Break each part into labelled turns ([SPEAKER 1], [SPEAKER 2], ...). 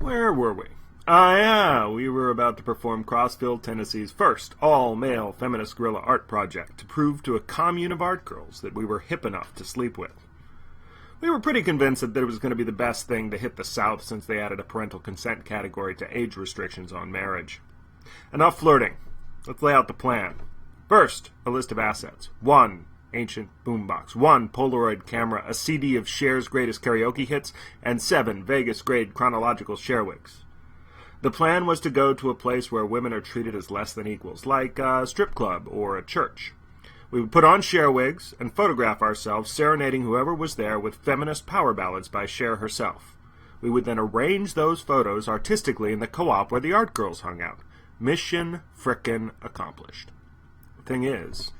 [SPEAKER 1] Where were we? Yeah, we were about to perform Crossville, Tennessee's first all-male feminist guerrilla art project to prove to a commune of art girls that we were hip enough to sleep with. We were pretty convinced that it was going to be the best thing to hit the South since they added a parental consent category to age restrictions on marriage. Enough flirting. Let's lay out the plan. First, a list of assets. 1 ancient boombox, 1 Polaroid camera, a CD of Cher's greatest karaoke hits, and 7 Vegas-grade chronological Cherwigs. The plan was to go to a place where women are treated as less than equals, like a strip club or a church. We would put on Cherwigs and photograph ourselves serenading whoever was there with feminist power ballads by Cher herself. We would then arrange those photos artistically in the co-op where the art girls hung out. Mission frickin' accomplished. The thing is,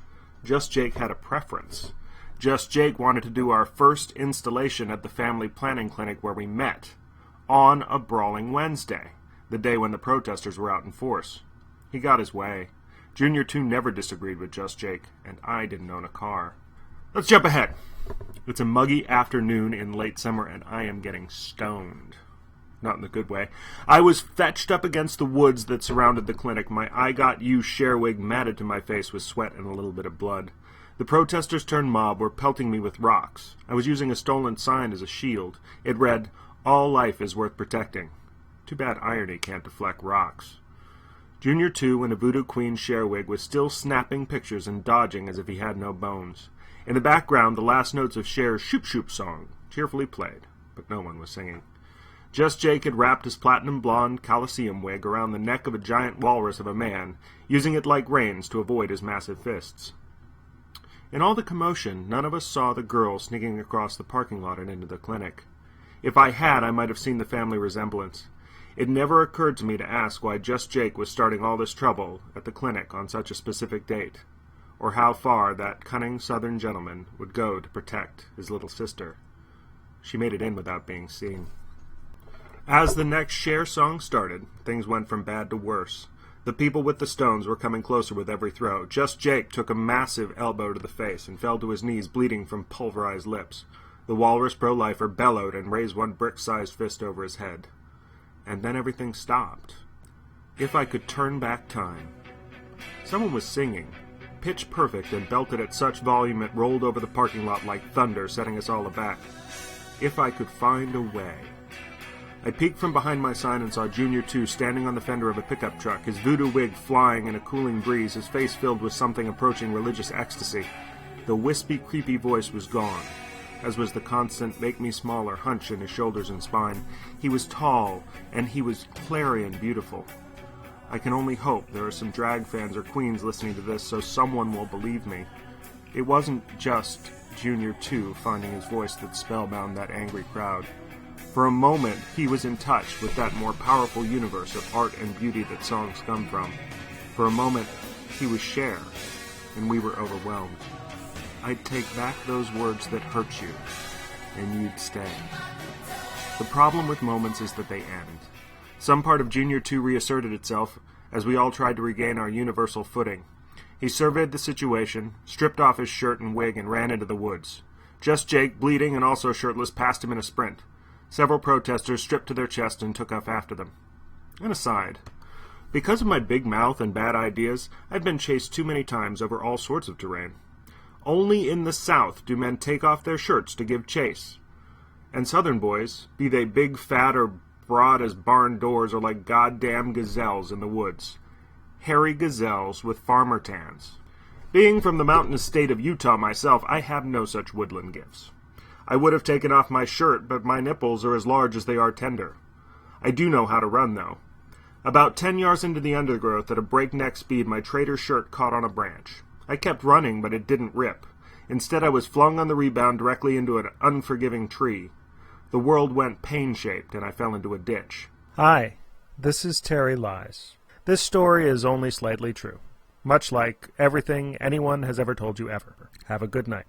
[SPEAKER 1] Just Jake had a preference. Just Jake wanted to do our first installation at the family planning clinic where we met, on a brawling Wednesday, the day when the protesters were out in force. He got his way. Junior 2 never disagreed with Just Jake, and I didn't own a car. Let's jump ahead. It's a muggy afternoon in late summer, and I am getting stoned. Not in the good way. I was fetched up against the woods that surrounded the clinic, my I got you Cherwig matted to my face with sweat and a little bit of blood. The protesters turned mob were pelting me with rocks. I was using a stolen sign as a shield. It read, "All life is worth protecting." Too bad irony can't deflect rocks. Junior 2 in a Voodoo Queen Cherwig was still snapping pictures and dodging as if he had no bones. In the background, the last notes of Cher's Shoop Shoop song cheerfully played, but no one was singing. Just Jake had wrapped his platinum blonde Colosseum wig around the neck of a giant walrus of a man, using it like reins to avoid his massive fists. In all the commotion, none of us saw the girl sneaking across the parking lot and into the clinic. If I had, I might have seen the family resemblance. It never occurred to me to ask why Just Jake was starting all this trouble at the clinic on such a specific date, or how far that cunning southern gentleman would go to protect his little sister. She made it in without being seen. As the next Cher song started, things went from bad to worse. The people with the stones were coming closer with every throw. Just Jake took a massive elbow to the face and fell to his knees, bleeding from pulverized lips. The walrus pro-lifer bellowed and raised one brick-sized fist over his head. And then everything stopped. If I could turn back time. Someone was singing, pitch perfect, and belted at such volume it rolled over the parking lot like thunder, setting us all aback. If I could find a way. I peeked from behind my sign and saw Junior 2 standing on the fender of a pickup truck, his voodoo wig flying in a cooling breeze, his face filled with something approaching religious ecstasy. The wispy, creepy voice was gone, as was the constant make-me-smaller hunch in his shoulders and spine. He was tall, and he was clarion beautiful. I can only hope there are some drag fans or queens listening to this so someone will believe me. It wasn't just Junior 2 finding his voice that spellbound that angry crowd. For a moment, he was in touch with that more powerful universe of art and beauty that songs come from. For a moment, he was Cher, and we were overwhelmed. I'd take back those words that hurt you, and you'd stay. The problem with moments is that they end. Some part of Junior 2 reasserted itself as we all tried to regain our universal footing. He surveyed the situation, stripped off his shirt and wig, and ran into the woods. Just Jake, bleeding and also shirtless, passed him in a sprint. Several protesters stripped to their chest and took off after them. An aside. Because of my big mouth and bad ideas, I've been chased too many times over all sorts of terrain. Only in the South do men take off their shirts to give chase. And Southern boys, be they big, fat, or broad as barn doors, are like goddamn gazelles in the woods. Hairy gazelles with farmer tans. Being from the mountainous state of Utah myself, I have no such woodland gifts. I would have taken off my shirt, but my nipples are as large as they are tender. I do know how to run, though. About 10 yards into the undergrowth, at a breakneck speed, my trader shirt caught on a branch. I kept running, but it didn't rip. Instead, I was flung on the rebound directly into an unforgiving tree. The world went pain-shaped, and I fell into a ditch.
[SPEAKER 2] Hi, this is Terry Lies. This story is only slightly true, much like everything anyone has ever told you ever. Have a good night.